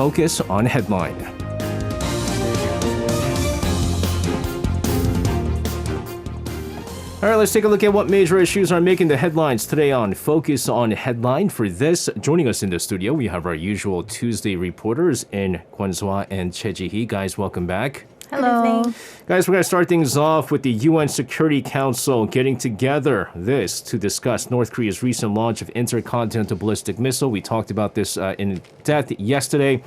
Focus on Headline. All right, let's take a look at what major issues are making the headlines today on Focus on Headline. For this, joining us in the studio, we have our usual Tuesday reporters in Kwon-Swa and Choi Ji-hee. Guys, welcome back. Hello. Guys, we're going to start things off with the UN Security Council getting together to discuss North Korea's recent launch of intercontinental ballistic missile. We talked about this in depth yesterday.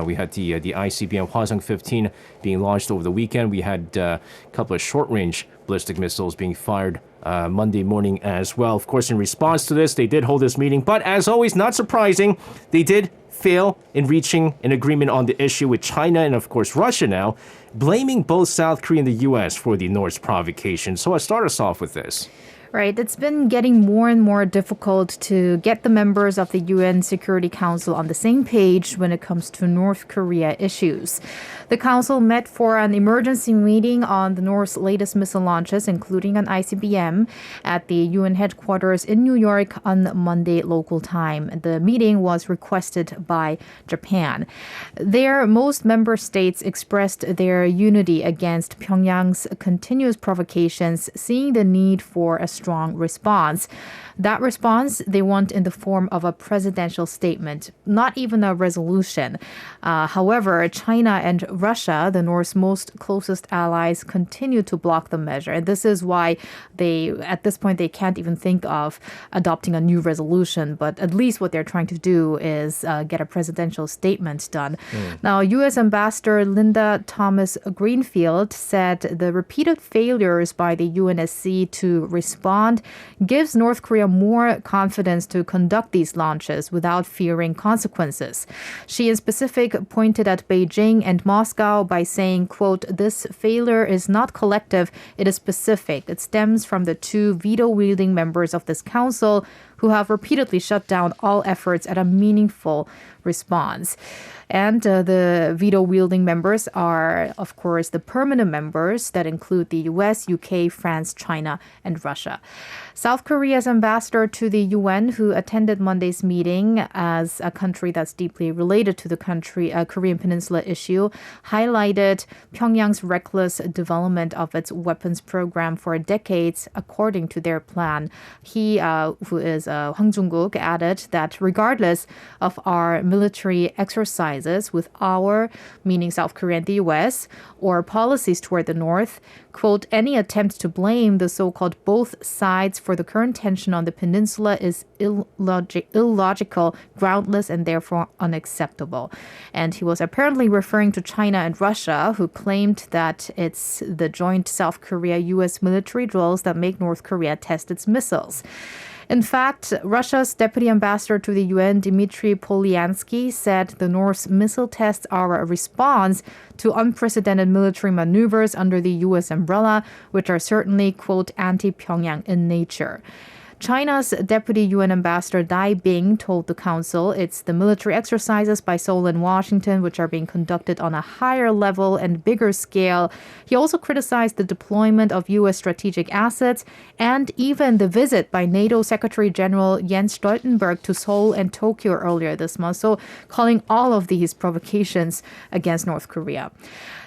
We had the ICBM Hwasong-15 being launched over the weekend. We had a couple of short-range ballistic missiles being fired Monday morning as well. Of course, in response to this, they did hold this meeting. But as always, not surprising, they did fail in reaching an agreement on the issue with China and, of course, Russia now, blaming both South Korea and the U.S. for the North's provocation. So I'll start us off with this. Right. It's been getting more and more difficult to get the members of the UN Security Council on the same page when it comes to North Korea issues. The council met for an emergency meeting on the North's latest missile launches, including an ICBM, at the UN headquarters in New York on Monday local time. The meeting was requested by Japan. There, most member states expressed their unity against Pyongyang's continuous provocations, seeing the need for a strong response. That response they want in the form of a presidential statement, not even a resolution. However, China and Russia, the North's most closest allies, continue to block the measure. And this is why at this point, they can't even think of adopting a new resolution. But at least what they're trying to do is get a presidential statement done. Now, U.S. Ambassador Linda Thomas Greenfield said the repeated failures by the UNSC to respond gives North Korea more confidence to conduct these launches without fearing consequences. She in specific pointed at Beijing and Moscow by saying, quote, "This failure is not collective, it is specific. It stems from the two veto-wielding members of this council who have repeatedly shut down all efforts at a meaningful response." And the veto-wielding members are, of course, the permanent members that include the U.S., U.K., France, China, and Russia. South Korea's ambassador to the UN, who attended Monday's meeting as a country that's deeply related to the Korean Peninsula issue, highlighted Pyongyang's reckless development of its weapons program for decades, according to their plan. He, who is Hwang Jung-guk, added that regardless of our military exercises with our, meaning South Korea and the U.S., or policies toward the North, quote, "any attempt to blame the so-called both sides for the current tension on the peninsula is illogical, groundless, and therefore unacceptable." And he was apparently referring to China and Russia, who claimed that it's the joint South Korea-U.S. military drills that make North Korea test its missiles. In fact, Russia's deputy ambassador to the UN, Dmitry Polyansky, said the North's missile tests are a response to unprecedented military maneuvers under the U.S. umbrella, which are certainly, quote, anti-Pyongyang in nature. China's deputy UN ambassador Dai Bing told the council it's the military exercises by Seoul and Washington which are being conducted on a higher level and bigger scale. He also criticized the deployment of U.S. strategic assets and even the visit by NATO Secretary General Jens Stoltenberg to Seoul and Tokyo earlier this month, so calling all of these provocations against North Korea.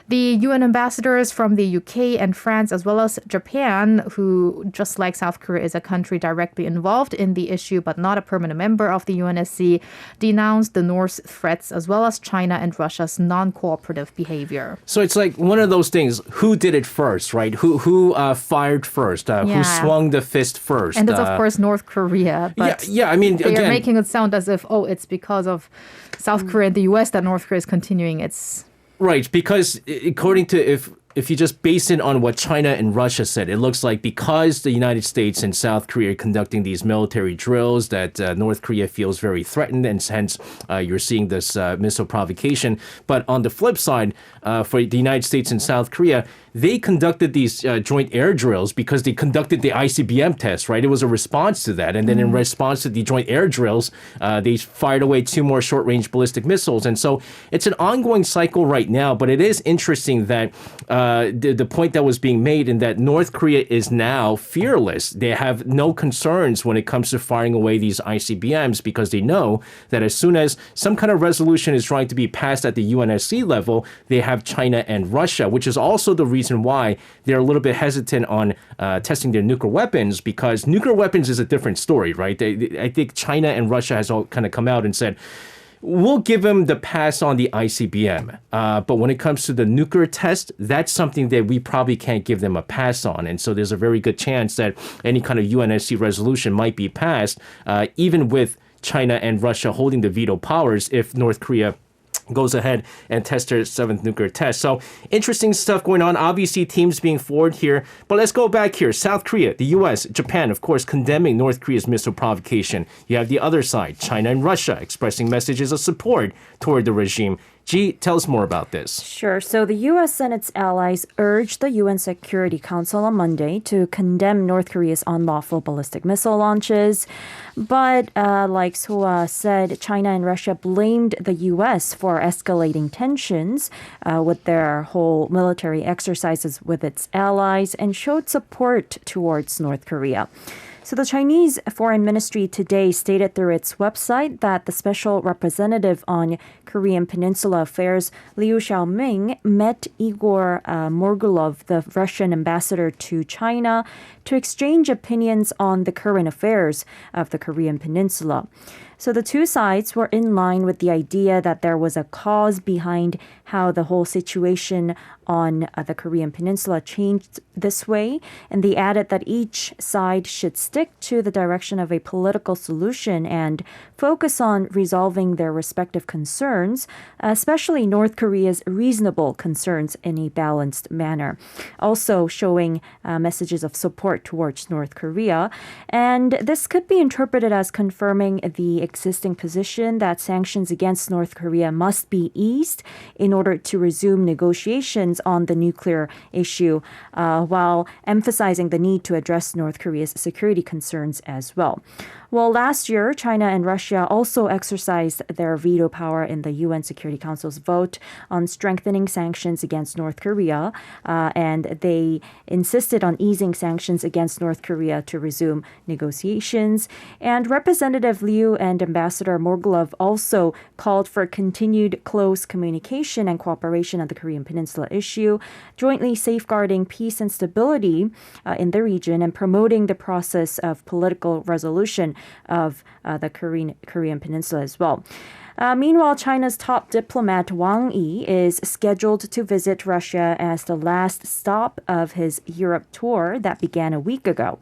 The UN ambassadors from the UK and France, as well as Japan, who, just like South Korea, is a country directly involved in the issue but not a permanent member of the UNSC, denounced the North's threats as well as China and Russia's non-cooperative behavior. So it's like one of those things, who did it first, right? Who fired first? Who swung the fist first? And it's, of course, North Korea. But I mean, they again, are making it sound as if, it's because of South Korea and the US that North Korea is continuing its... Right, because according to if you just base it on what China and Russia said, it looks like because the United States and South Korea are conducting these military drills that North Korea feels very threatened, and hence you're seeing this missile provocation. But on the flip side, for the United States and South Korea, they conducted these joint air drills because they conducted the ICBM test, right? It was a response to that. And then in response to the joint air drills, they fired away 2 more short-range ballistic missiles. And so it's an ongoing cycle right now, but it is interesting that the point that was being made in that North Korea is now fearless. They have no concerns when it comes to firing away these ICBMs because they know that as soon as some kind of resolution is trying to be passed at the UNSC level, they have China and Russia, which is also the reason why they're a little bit hesitant on testing their nuclear weapons, because nuclear weapons is a different story, right? I think China and Russia has all kind of come out and said, we'll give them the pass on the ICBM. But when it comes to the nuclear test, that's something that we probably can't give them a pass on. And so there's a very good chance that any kind of UNSC resolution might be passed, even with China and Russia holding the veto powers if North Korea goes ahead and tests their 7th nuclear test. So interesting stuff going on. Obviously, teams being forward here. But let's go back here. South Korea, the U.S., Japan, of course, condemning North Korea's missile provocation. You have the other side, China and Russia, expressing messages of support toward the regime. G, tell us more about this. Sure. So the U.S. and its allies urged the UN Security Council on Monday to condemn North Korea's unlawful ballistic missile launches. But like Soa said, China and Russia blamed the U.S. for escalating tensions with their whole military exercises with its allies and showed support towards North Korea. So the Chinese Foreign Ministry today stated through its website that the special representative on Korean Peninsula Affairs, Liu Xiaoming, met Igor Morgulov, the Russian ambassador to China, to exchange opinions on the current affairs of the Korean Peninsula. So the two sides were in line with the idea that there was a cause behind how the whole situation on the Korean Peninsula changed this way. And they added that each side should stick to the direction of a political solution and focus on resolving their respective concerns, especially North Korea's reasonable concerns, in a balanced manner. Also showing messages of support towards North Korea. And this could be interpreted as confirming the existing position that sanctions against North Korea must be eased in order to resume negotiations on the nuclear issue, while emphasizing the need to address North Korea's security concerns as well. Well, last year, China and Russia also exercised their veto power in the UN Security Council's vote on strengthening sanctions against North Korea, and they insisted on easing sanctions against North Korea to resume negotiations. And Representative Liu and Ambassador Morgulov also called for continued close communication and cooperation on the Korean Peninsula issue, jointly safeguarding peace and stability in the region and promoting the process of political resolution of the Korean Peninsula as well. Meanwhile, China's top diplomat Wang Yi is scheduled to visit Russia as the last stop of his Europe tour that began a week ago.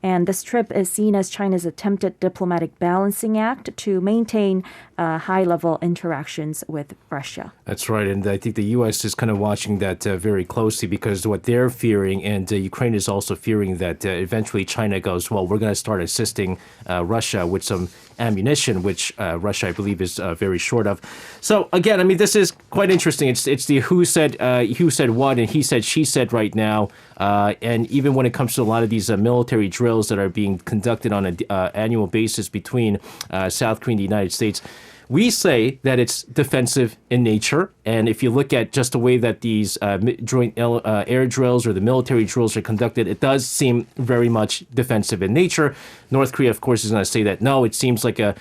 And this trip is seen as China's attempted diplomatic balancing act to maintain high-level interactions with Russia. That's right. And I think the U.S. is kind of watching that very closely, because what they're fearing, and Ukraine is also fearing, that eventually China goes, well, we're going to start assisting Russia with some ammunition, which Russia, I believe, is very short of. So again, I mean, this is quite interesting. It's the who said what and he said, she said right now. And even when it comes to a lot of these military drills that are being conducted on an annual basis between South Korea and the United States, we say that it's defensive in nature. And if you look at just the way that these joint air drills or the military drills are conducted, it does seem very much defensive in nature. North Korea, of course, is going to say that, no, it seems like a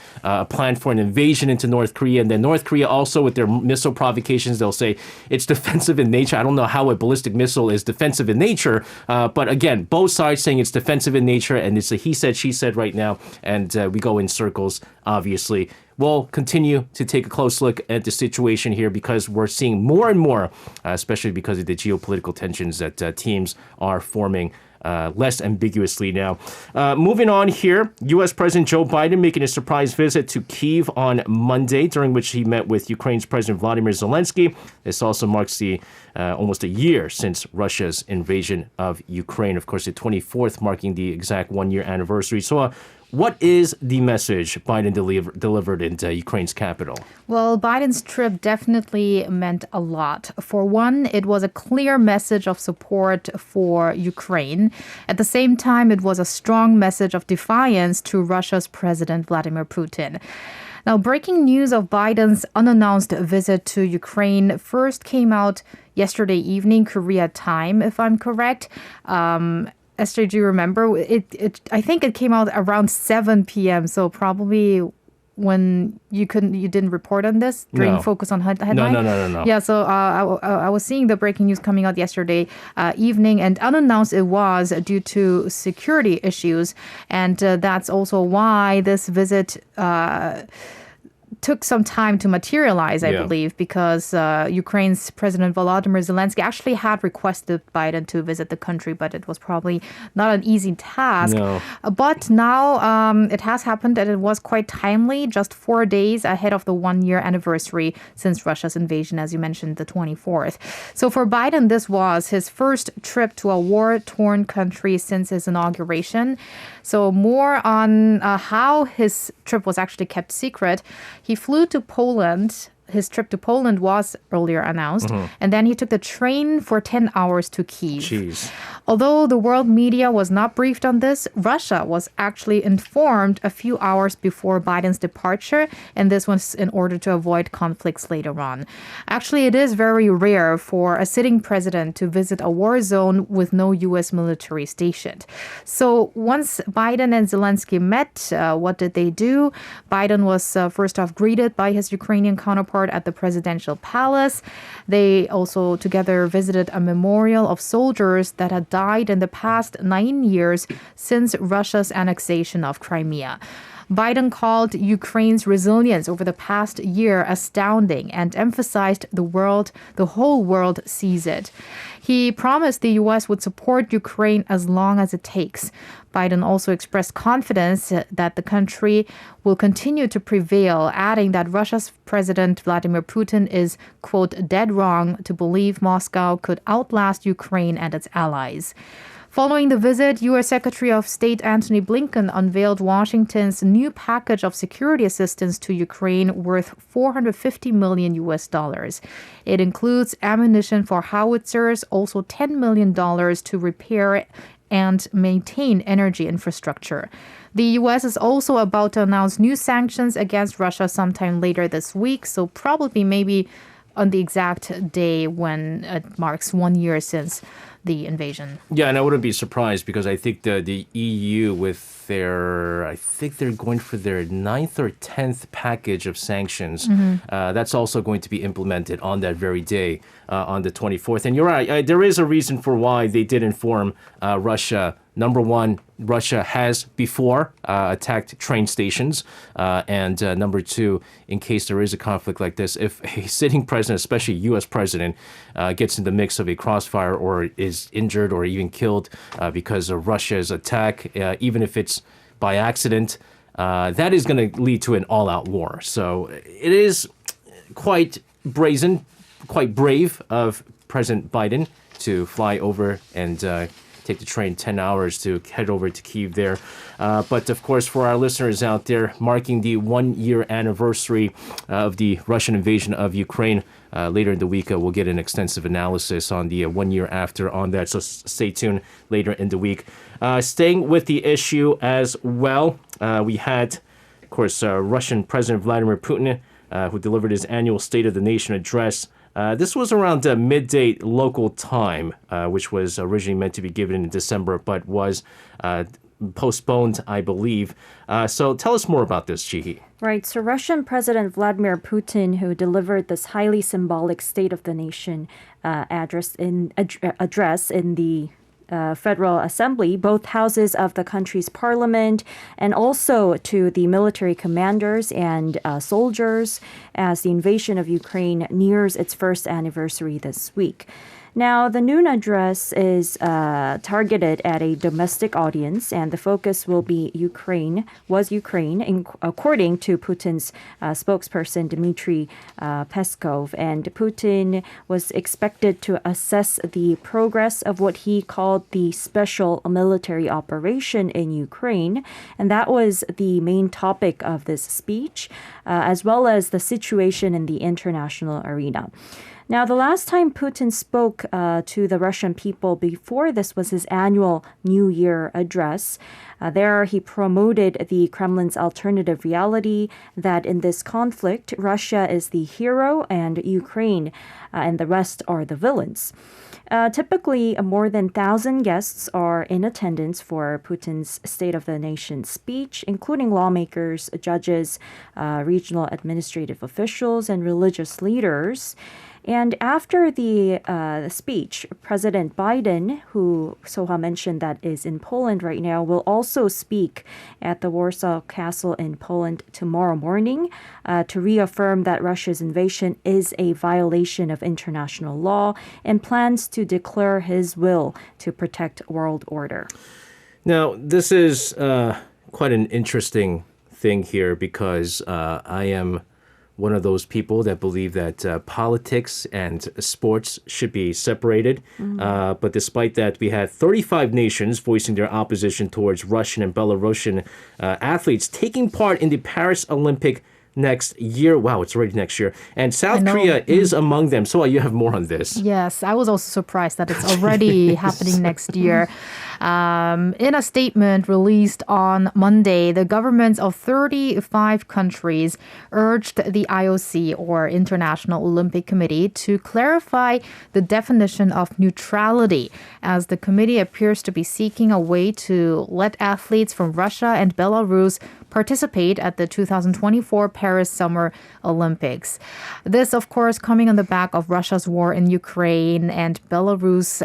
plan for an invasion into North Korea. And then North Korea also, with their missile provocations, they'll say it's defensive in nature. I don't know how a ballistic missile is defensive in nature. But again, both sides saying it's defensive in nature, and it's a he said, she said right now. And we go in circles, obviously. We'll continue to take a close look at the situation here, because we're seeing more and more, especially because of the geopolitical tensions, that teams are forming less ambiguously now. Moving on here, U.S. President Joe Biden making a surprise visit to Kyiv on Monday, during which he met with Ukraine's President Vladimir Zelensky. This also marks the almost a year since Russia's invasion of Ukraine. Of course, the 24th marking the exact one-year anniversary. So what is the message Biden delivered in Ukraine's capital? Well, Biden's trip definitely meant a lot. For one, it was a clear message of support for Ukraine. At the same time, it was a strong message of defiance to Russia's President Vladimir Putin. Now, breaking news of Biden's unannounced visit to Ukraine first came out yesterday evening, Korea time, if I'm correct. Esther, do you remember? I think it came out around 7 p.m. So probably when you didn't report on this during No. Focus on Headline? No. Yeah, so I was seeing the breaking news coming out yesterday evening, and unannounced it was due to security issues. And that's also why this visit took some time to materialize, I believe, because Ukraine's President Volodymyr Zelensky actually had requested Biden to visit the country, but it was probably not an easy task. No. But now it has happened, and it was quite timely, just 4 days ahead of the 1-year anniversary since Russia's invasion, as you mentioned, the 24th. So for Biden, this was his first trip to a war-torn country since his inauguration. So more on how his trip was actually kept secret. He flew to Poland. His trip to Poland was earlier announced. And then he took the train for 10 hours to Kyiv. Jeez. Although the world media was not briefed on this, Russia was actually informed a few hours before Biden's departure, and this was in order to avoid conflicts later on. Actually, it is very rare for a sitting president to visit a war zone with no U.S. military stationed. So once Biden and Zelensky met, what did they do? Biden was first off greeted by his Ukrainian counterpart at the presidential palace. They also together visited a memorial of soldiers that had died in the past 9 years since Russia's annexation of Crimea. Biden called Ukraine's resilience over the past year astounding and emphasized the whole world sees it. He promised the U.S. would support Ukraine as long as it takes. Biden also expressed confidence that the country will continue to prevail, adding that Russia's President Vladimir Putin is, quote, dead wrong to believe Moscow could outlast Ukraine and its allies. Following the visit, U.S. Secretary of State Antony Blinken unveiled Washington's new package of security assistance to Ukraine worth $450 million US dollars. It includes ammunition for howitzers, also $10 million to repair and maintain energy infrastructure. The U.S. is also about to announce new sanctions against Russia sometime later this week, so probably maybe on the exact day when it marks 1 year since the invasion. Yeah, and I wouldn't be surprised because I think the EU with I think they're going for their 9th or 10th package of sanctions. That's also going to be implemented on that very day, on the 24th. And you're right, there is a reason for why they did inform Russia. Number one, Russia has before attacked train stations. And number two, in case there is a conflict like this, if a sitting president, especially U.S. president, gets in the mix of a crossfire or is injured or even killed because of Russia's attack, even if it's by accident, that is going to lead to an all-out war. So it is quite brazen, quite brave of President Biden to fly over and take the train 10 hours to head over to Kyiv there. But of course, for our listeners out there, marking the 1 year anniversary of the Russian invasion of Ukraine, later in the week, we'll get an extensive analysis on the 1 year after on that. So stay tuned later in the week. Staying with the issue as well, we had, of course, Russian President Vladimir Putin, who delivered his annual State of the Nation address. This was around midday local time, which was originally meant to be given in December, but was postponed, I believe. So tell us more about this, Chihi. Right. So Russian President Vladimir Putin, who delivered this highly symbolic State of the Nation address in the Federal Assembly, both houses of the country's parliament, and also to the military commanders and soldiers as the invasion of Ukraine nears its first anniversary this week. Now, the noon address is targeted at a domestic audience, and the focus will be Ukraine, according to Putin's spokesperson, Dmitry Peskov. And Putin was expected to assess the progress of what he called the special military operation in Ukraine. And that was the main topic of this speech, as well as the situation in the international arena. Now, the last time Putin spoke to the Russian people before this was his annual New Year address. There, he promoted the Kremlin's alternative reality that in this conflict, Russia is the hero and Ukraine and the rest are the villains. Typically, more than 1,000 guests are in attendance for Putin's State of the Nation speech, including lawmakers, judges, regional administrative officials, and religious leaders. And after the speech, President Biden, who Soha mentioned that is in Poland right now, will also speak at the Warsaw Castle in Poland tomorrow morning to reaffirm that Russia's invasion is a violation of international law and plans to declare his will to protect world order. Now, this is quite an interesting thing here because I am one of those people that believe that politics and sports should be separated. But despite that, we had 35 nations voicing their opposition towards Russian and Belarusian athletes taking part in the Paris Olympic next year. Wow, it's already next year. And South Korea is among them. So you have more on this. Yes, I was also surprised that it's already happening next year. In a statement released on Monday, the governments of 35 countries urged the IOC, or International Olympic Committee, to clarify the definition of neutrality, as the committee appears to be seeking a way to let athletes from Russia and Belarus participate at the 2024 Paris Summer Olympics. This, of course, coming on the back of Russia's war in Ukraine and Belarus'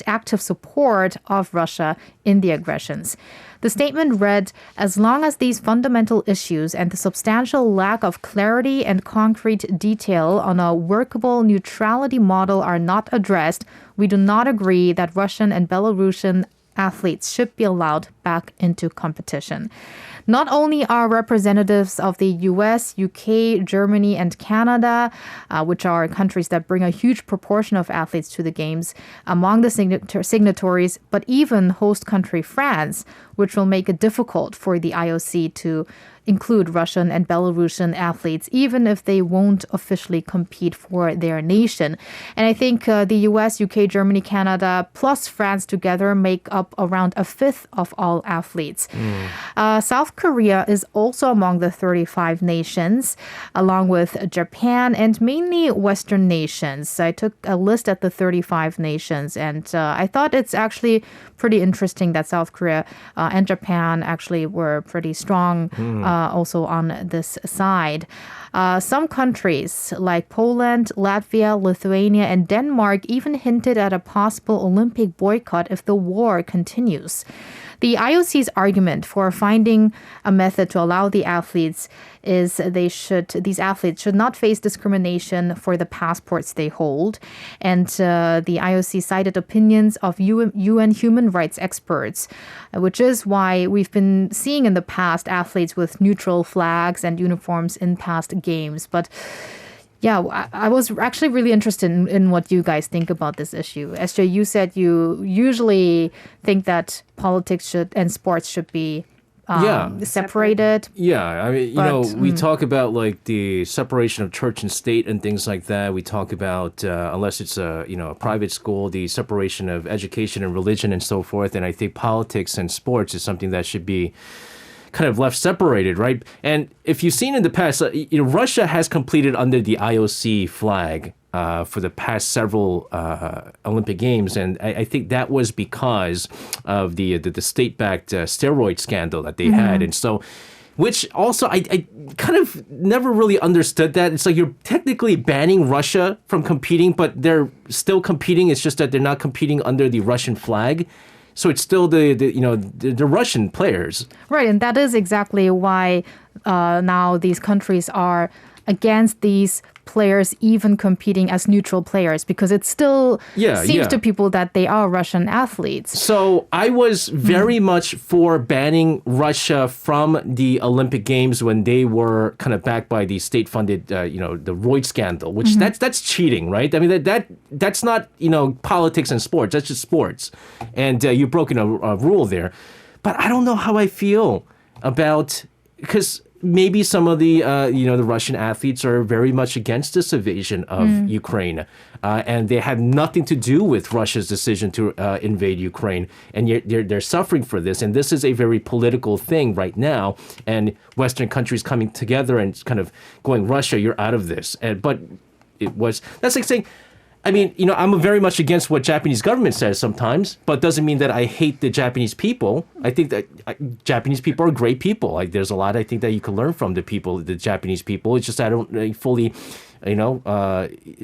active support of Russia in the aggressions. The statement read, "As long as these fundamental issues and the substantial lack of clarity and concrete detail on a workable neutrality model are not addressed, we do not agree that Russian and Belarusian athletes should be allowed back into competition." Not only are representatives of the US, UK, Germany, and Canada, which are countries that bring a huge proportion of athletes to the Games, among the signatories, but even host country France, which will make it difficult for the IOC to include Russian and Belarusian athletes, even if they won't officially compete for their nation. And I think the US, UK, Germany, Canada, plus France together make up around a fifth of all athletes. South Korea is also among the 35 nations, along with Japan and mainly Western nations. I took a list at the 35 nations, and I thought it's actually pretty interesting that South Korea and Japan actually were pretty strong also on this side. Some countries like Poland, Latvia, Lithuania, and Denmark even hinted at a possible Olympic boycott if the war continues. The IOC's argument for finding a method to allow the athletes is these athletes should not face discrimination for the passports they hold. And the IOC cited opinions of UN human rights experts, which is why we've been seeing in the past athletes with neutral flags and uniforms in past games. But yeah, I was actually really interested in what you guys think about this issue. SJ, you said you usually think that politics and sports should be separated. Yeah, I mean, we talk about like the separation of church and state and things like that. We talk about, unless it's a private school, the separation of education and religion and so forth. And I think politics and sports is something that should be kind of left separated, right? And if you've seen in the past, Russia has completed under the IOC flag for the past several Olympic Games, and I think that was because of the state-backed steroid scandal that they had, and so. Which also, I kind of never really understood that. It's like you're technically banning Russia from competing, but they're still competing. It's just that they're not competing under the Russian flag. So it's still the Russian players. Right, and that is exactly why now these countries are against these players even competing as neutral players, because it still seems to people that they are Russian athletes. So I was very much for banning Russia from the Olympic Games when they were kind of backed by the state-funded, the Royd scandal, which that's cheating, right? I mean, that's not, politics and sports. That's just sports. And you've broken a rule there. But I don't know how I feel about, because maybe some of the the Russian athletes are very much against this invasion of Ukraine, and they had nothing to do with Russia's decision to invade Ukraine, and yet they're suffering for this. And this is a very political thing right now, and Western countries coming together and kind of going, Russia, you're out of this. But that's like saying, I mean, I'm very much against what Japanese government says sometimes, but doesn't mean that I hate the Japanese people. I think that Japanese people are great people. Like, there's a lot I think that you can learn from the Japanese people. It's just I don't fully,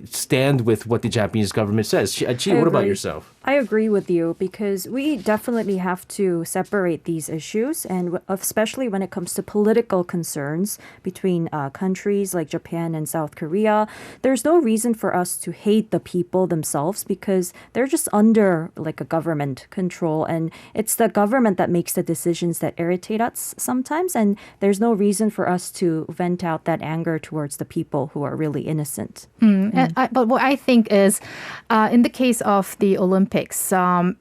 stand with what the Japanese government says. Chi, what about yourself? I agree with you because we definitely have to separate these issues, and especially when it comes to political concerns between countries like Japan and South Korea. There's no reason for us to hate the people themselves because they're just under like a government control, and it's the government that makes the decisions that irritate us sometimes, and there's no reason for us to vent out that anger towards the people who are really innocent. But what I think is, in the case of the Olympics,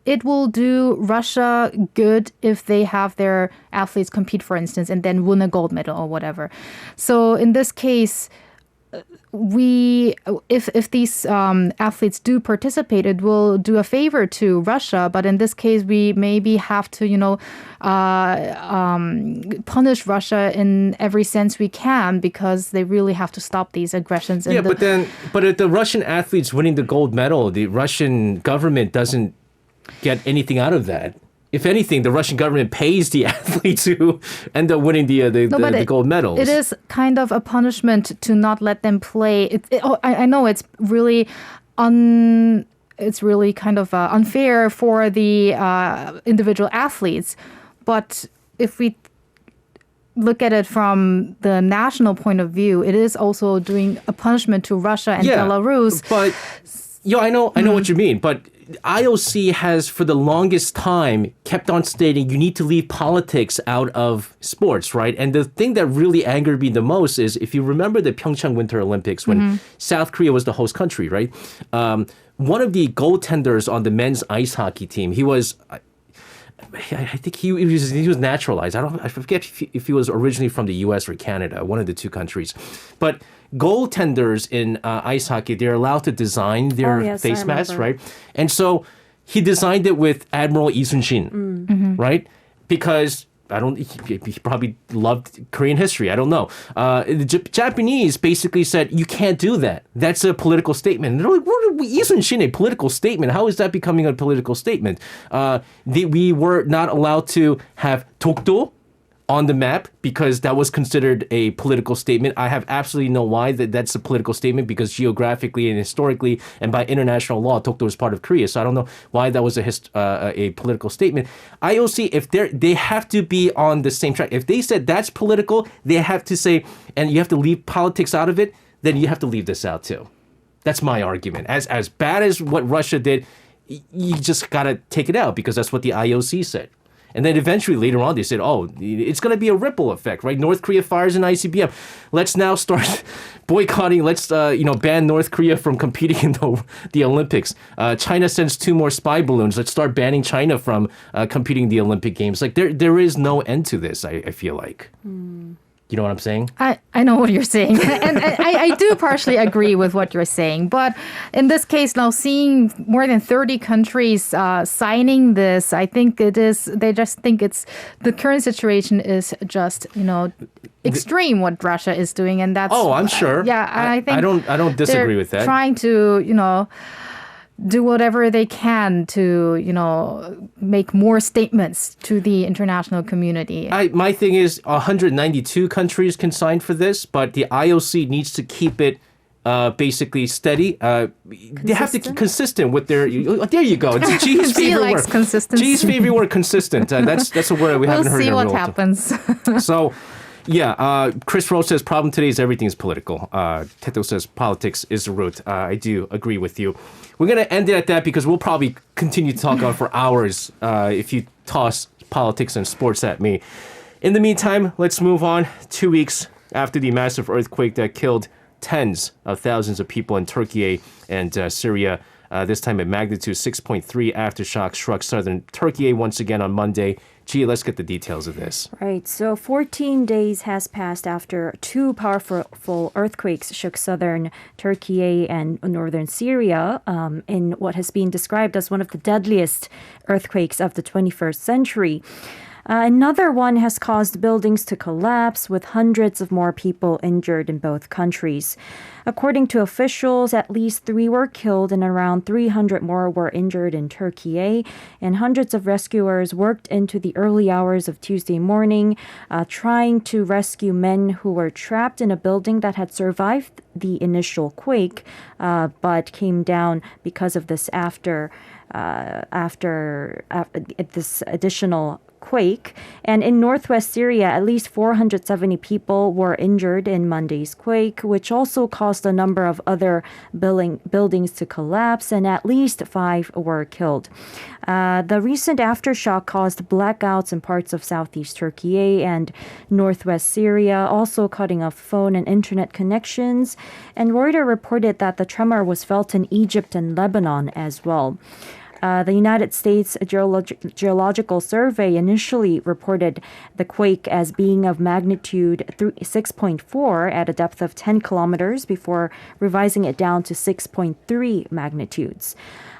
it will do Russia good if they have their athletes compete, for instance, and then win a gold medal or whatever. So in this case, if these athletes do participate, it will do a favor to Russia. But in this case, we maybe have to, punish Russia in every sense we can because they really have to stop these aggressions. Yeah, but if the Russian athletes winning the gold medal, the Russian government doesn't get anything out of that. If anything, the Russian government pays the athletes who end up winning the gold medals. It is kind of a punishment to not let them play. I know it's really kind of unfair for the individual athletes, but if we look at it from the national point of view, it is also doing a punishment to Russia and Belarus. But I know what you mean, but IOC has for the longest time kept on stating you need to leave politics out of sports, right? And the thing that really angered me the most is if you remember the Pyeongchang Winter Olympics when South Korea was the host country, right? One of the goaltenders on the men's ice hockey team, I think he was naturalized. I forget if he was originally from the U.S. or Canada, one of the two countries. But goaltenders in ice hockey, they're allowed to design their face masks, right? And so he designed it with Admiral Lee Sun-shin, right? Because he probably loved Korean history. I don't know. The Japanese basically said, you can't do that. That's a political statement. And they're like, Lee Sun-shin, a political statement? How is that becoming a political statement? We were not allowed to have Dokdo on the map because that was considered a political statement. I have absolutely no why that's a political statement because geographically and historically and by international law, Dokdo is part of Korea. So I don't know why that was a political statement. IOC, if they have to be on the same track. If they said that's political, they have to say, and you have to leave politics out of it, then you have to leave this out too. That's my argument. As bad as what Russia did, you just got to take it out because that's what the IOC said. And then eventually later on they said, it's going to be a ripple effect, right? North Korea fires an ICBM. Let's now start boycotting. Let's, ban North Korea from competing in the Olympics. China sends 2 more spy balloons. Let's start banning China from competing in the Olympic Games. Like there is no end to this, I feel like. You know what I'm saying? I know what you're saying. And I do partially agree with what you're saying. But in this case, now seeing more than 30 countries signing this, I think they just think the current situation is just, extreme what Russia is doing. And that's... Oh, I'm sure. I think I don't disagree with that. Trying to, do whatever they can to, make more statements to the international community. My thing is 192 countries can sign for this, but the IOC needs to keep it basically steady. They have to keep consistent with their... there you go. It's G's favorite word. Consistency. G's favorite word, consistent. That's a word we haven't heard in a We'll real see what happens. So... Yeah, Chris Rose says problem today is everything is political. Teto says politics is the root. I do agree with you. We're going to end it at that because we'll probably continue to talk on for hours if you toss politics and sports at me. In the meantime, let's move on. 2 weeks after the massive earthquake that killed tens of thousands of people in Turkey and Syria, this time at magnitude 6.3 aftershock struck southern Turkey once again on Monday. Gee, let's get the details of this. Right. So 14 days has passed after two powerful earthquakes shook southern Turkey and northern Syria in what has been described as one of the deadliest earthquakes of the 21st century. Another one has caused buildings to collapse, with hundreds of more people injured in both countries. According to officials, at least 3 were killed and around 300 more were injured in Turkey, and hundreds of rescuers worked into the early hours of Tuesday morning, trying to rescue men who were trapped in a building that had survived the initial quake, but came down because of this after this additional quake. And in northwest Syria, at least 470 people were injured in Monday's quake, which also caused a number of other buildings to collapse, and at least 5 were killed. The recent aftershock caused blackouts in parts of southeast Turkey and northwest Syria, also cutting off phone and internet connections. And Reuters reported that the tremor was felt in Egypt and Lebanon as well. The United States Geological Survey initially reported the quake as being of magnitude 6.4 at a depth of 10 kilometers before revising it down to 6.3 magnitudes.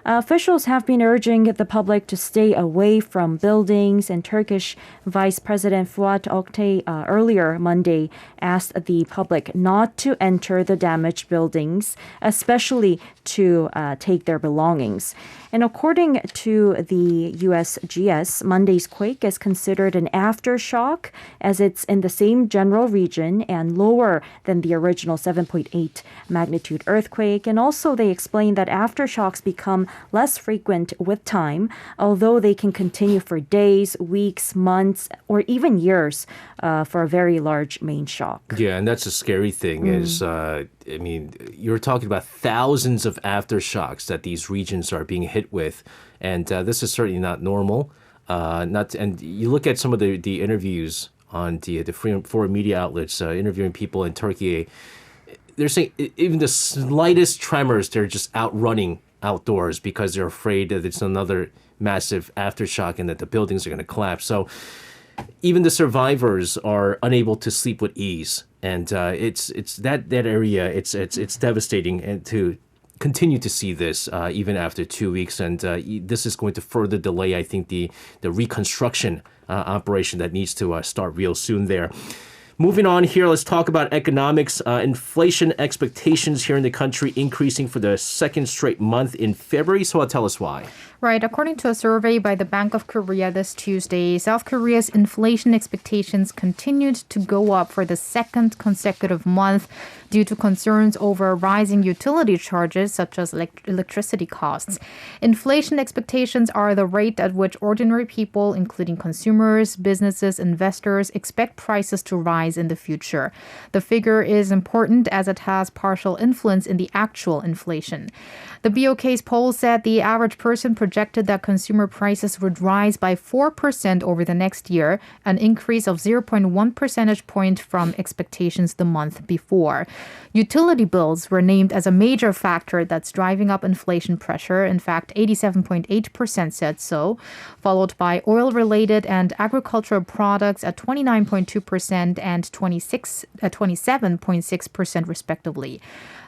Officials have been urging the public to stay away from buildings, and Turkish Vice President Fuat Oktay earlier Monday asked the public not to enter the damaged buildings, especially to take their belongings. And according to the USGS, Monday's quake is considered an aftershock as it's in the same general region and lower than the original 7.8 magnitude earthquake. And also they explain that aftershocks become less frequent with time, although they can continue for days, weeks, months, or even years for a very large main shock. Yeah, and that's a scary thing is, you're talking about thousands of aftershocks that these regions are being hit with, and this is certainly not normal. And you look at some of the interviews on the foreign media outlets interviewing people in Turkey, they're saying even the slightest tremors, they're just out running outdoors because they're afraid that it's another massive aftershock and that the buildings are going to collapse. So even the survivors are unable to sleep with ease, and it's that area. It's devastating, and to continue to see this even after 2 weeks, and this is going to further delay, I think, the reconstruction operation that needs to start real soon there. Moving on here, let's talk about economics. Inflation expectations here in the country increasing for the second straight month in February. So tell us why. Right. According to a survey by the Bank of Korea this Tuesday, South Korea's inflation expectations continued to go up for the second consecutive month due to concerns over rising utility charges such as electricity costs. Inflation expectations are the rate at which ordinary people, including consumers, businesses, investors, expect prices to rise in the future. The figure is important as it has partial influence in the actual inflation. The BOK's poll said the average person projected that consumer prices would rise by 4% over the next year, an increase of 0.1 percentage point from expectations the month before. Utility bills were named as a major factor that's driving up inflation pressure. In fact, 87.8% said so, followed by oil-related and agricultural products at 29.2% and 27.6% respectively.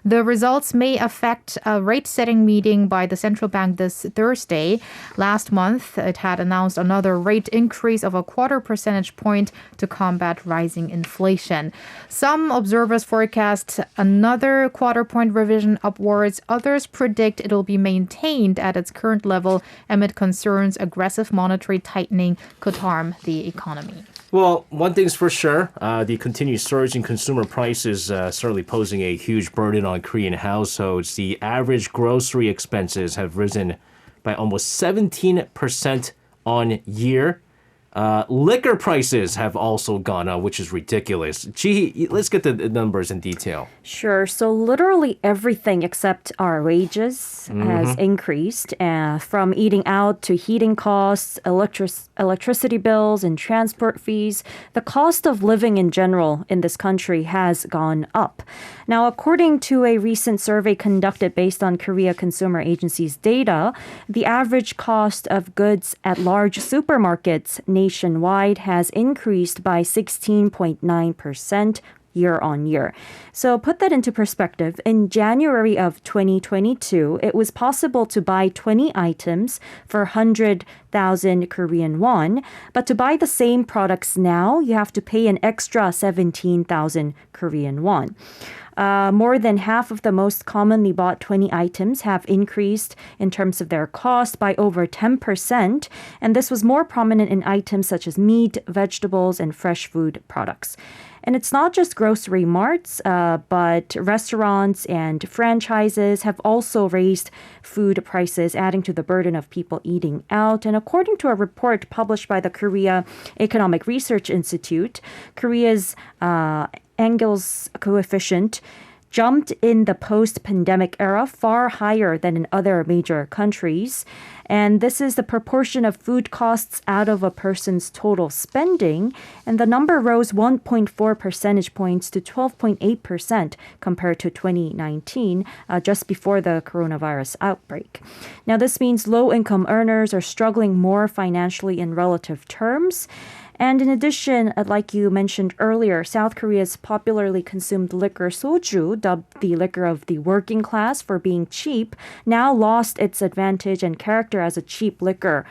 The results may affect a rate-setting meeting by the central bank this Thursday. Last month, it had announced another rate increase of a 0.25 percentage point to combat rising inflation. Some observers forecast another 0.25 point revision upwards. Others predict it'll be maintained at its current level amid concerns aggressive monetary tightening could harm the economy. Well, one thing's for sure, the continued surge in consumer prices certainly posing a huge burden on Korean households. The average grocery expenses have risen by almost 17% on year. Liquor prices have also gone up, which is ridiculous. Gee, let's get the numbers in detail. Sure. So literally everything except our wages has increased, from eating out to heating costs, electricity bills, and transport fees. The cost of living in general in this country has gone up. Now, according to a recent survey conducted based on Korea Consumer Agency's data, the average cost of goods at large supermarkets nationwide has increased by 16.9% year on year. So put that into perspective. In January of 2022, it was possible to buy 20 items for 100,000 Korean won. But to buy the same products now, you have to pay an extra 17,000 Korean won. More than half of the most commonly bought 20 items have increased in terms of their cost by over 10%. And this was more prominent in items such as meat, vegetables, and fresh food products. And it's not just grocery marts, but restaurants and franchises have also raised food prices, adding to the burden of people eating out. And according to a report published by the Korea Economic Research Institute, Korea's Engel's coefficient jumped in the post-pandemic era far higher than in other major countries. And this is the proportion of food costs out of a person's total spending. And the number rose 1.4 percentage points to 12.8% compared to 2019, just before the coronavirus outbreak. Now, this means low-income earners are struggling more financially in relative terms. And in addition, like you mentioned earlier, South Korea's popularly consumed liquor soju, dubbed the liquor of the working class for being cheap, now lost its advantage and character as a cheap liquor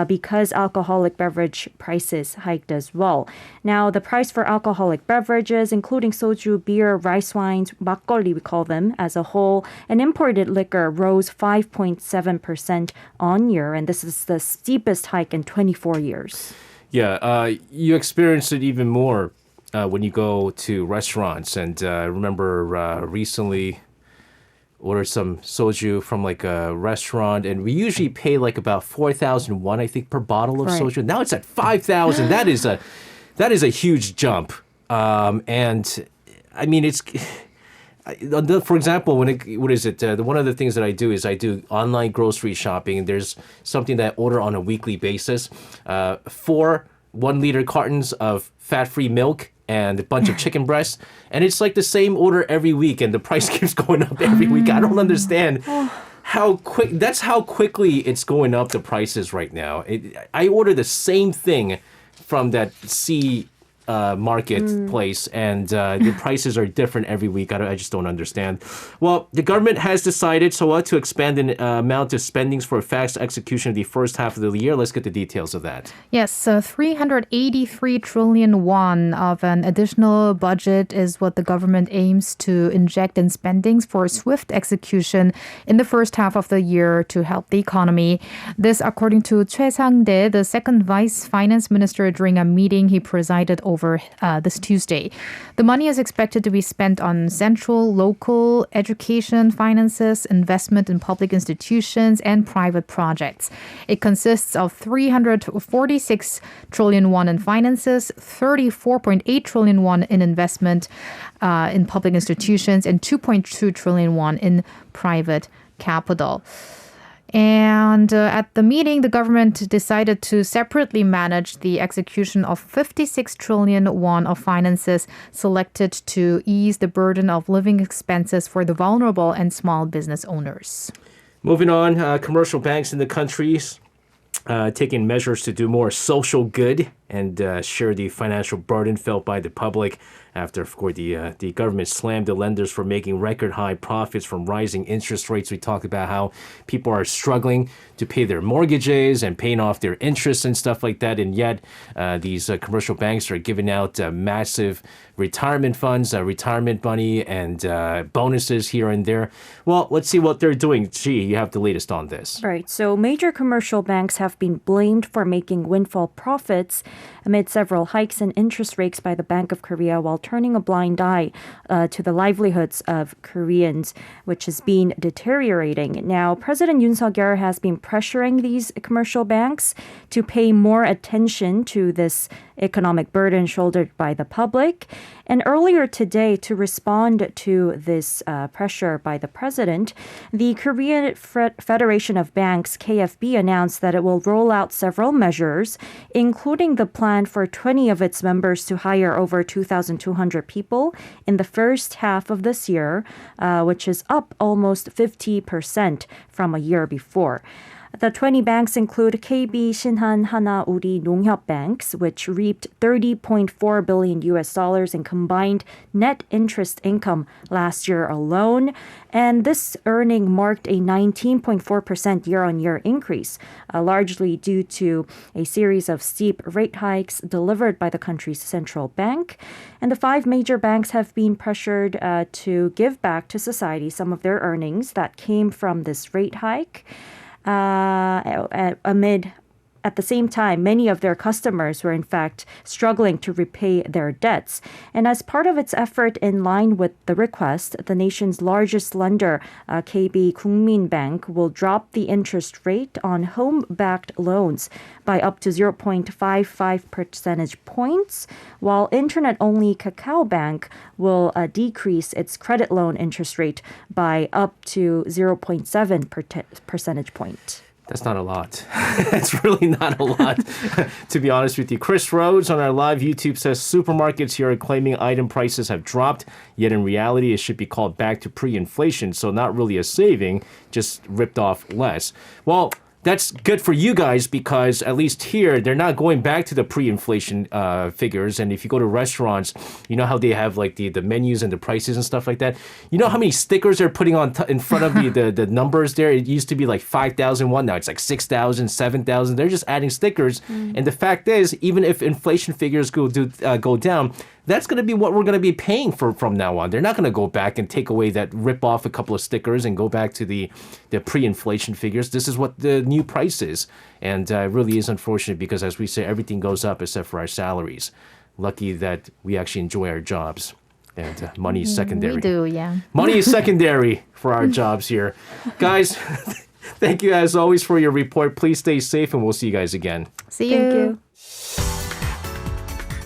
because alcoholic beverage prices hiked as well. Now, the price for alcoholic beverages, including soju, beer, rice wines, makgeolli we call them, as a whole, and imported liquor rose 5.7% on year, and this is the steepest hike in 24 years. Yeah, you experience it even more when you go to restaurants. And I remember recently ordered some soju from like a restaurant, and we usually pay like about 4,000 won, I think, per bottle of soju. Now it's at 5,000. That is a huge jump. And I mean, it's. For example, one of the things that I do is I do online grocery shopping, and there's something that I order on a weekly basis. 4 1-liter cartons of fat-free milk and a bunch of chicken breasts. And it's like the same order every week, and the price keeps going up every week. I don't understand how quickly it's going up, the prices right now. I order the same thing from that marketplace, and the prices are different every week. I just don't understand. Well, the government has decided to expand the amount of spendings for fast execution of the first half of the year. Let's get the details of that. Yes, so 383 trillion won of an additional budget is what the government aims to inject in spendings for swift execution in the first half of the year to help the economy. This, according to Choi Sang-dae, the second vice finance minister, during a meeting he presided over this Tuesday. The money is expected to be spent on central, local, education, finances, investment in public institutions, and private projects. It consists of 346 trillion won in finances, 34.8 trillion won in investment in public institutions, and 2.2 trillion won in private capital. And at the meeting, the government decided to separately manage the execution of 56 trillion won of finances selected to ease the burden of living expenses for the vulnerable and small business owners. Moving on, commercial banks in the countries taking measures to do more social good and share the financial burden felt by the public after, of course, the government slammed the lenders for making record high profits from rising interest rates. We talked about how people are struggling to pay their mortgages and paying off their interest and stuff like that. And yet these commercial banks are giving out massive retirement funds, retirement money, and bonuses here and there. Well, let's see what they're doing. Gee, you have the latest on this. Right. So major commercial banks have been blamed for making windfall profits amid several hikes in interest rates by the Bank of Korea, while turning a blind eye to the livelihoods of Koreans, which has been deteriorating. Now, President Yoon Suk-yeol has been pressuring these commercial banks to pay more attention to this economic burden shouldered by the public. And earlier today, to respond to this pressure by the president, the Korean Federation of Banks, KFB, announced that it will roll out several measures, including the plan for 20 of its members to hire over 2,200 people in the first half of this year, which is up almost 50% from a year before. The 20 banks include KB, Shinhan, Hana, Uri, Nonghyup banks, which reaped $30.4 billion in combined net interest income last year alone. And this earning marked a 19.4% year-on-year increase, largely due to a series of steep rate hikes delivered by the country's central bank. And the 5 major banks have been pressured to give back to society some of their earnings that came from this rate hike. At the same time, many of their customers were in fact struggling to repay their debts. And as part of its effort in line with the request, the nation's largest lender, KB Kookmin Bank, will drop the interest rate on home-backed loans by up to 0.55 percentage points, while internet-only Kakao Bank will decrease its credit loan interest rate by up to 0.7 percentage point. That's not a lot. That's really not a lot, to be honest with you. Chris Rhodes on our live YouTube says supermarkets here are claiming item prices have dropped, yet in reality it should be called back to pre-inflation, so not really a saving, just ripped off less. Well, that's good for you guys because at least here, they're not going back to the pre-inflation figures. And if you go to restaurants, you know how they have like the menus and the prices and stuff like that. You know how many stickers they're putting on in front of the numbers there? It used to be like 5,001. Now it's like 6,000, 7,000. They're just adding stickers. And the fact is, even if inflation figures go down, that's going to be what we're going to be paying for from now on. They're not going to go back and take away that, rip off a couple of stickers and go back to the pre-inflation figures. This is what the new price is. And it really is unfortunate because, as we say, everything goes up except for our salaries. Lucky that we actually enjoy our jobs. And money is secondary. We do, yeah. Money is secondary for our jobs here. Guys, thank you as always for your report. Please stay safe and we'll see you guys again. See you. Thank you.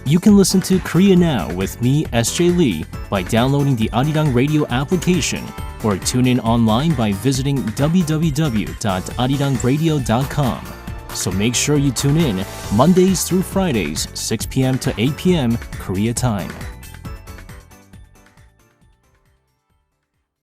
You can listen to Korea Now with me, SJ Lee, by downloading the Arirang radio application or tune in online by visiting www.arirangradio.com. So make sure you tune in Mondays through Fridays, 6 p.m. to 8 p.m. Korea time.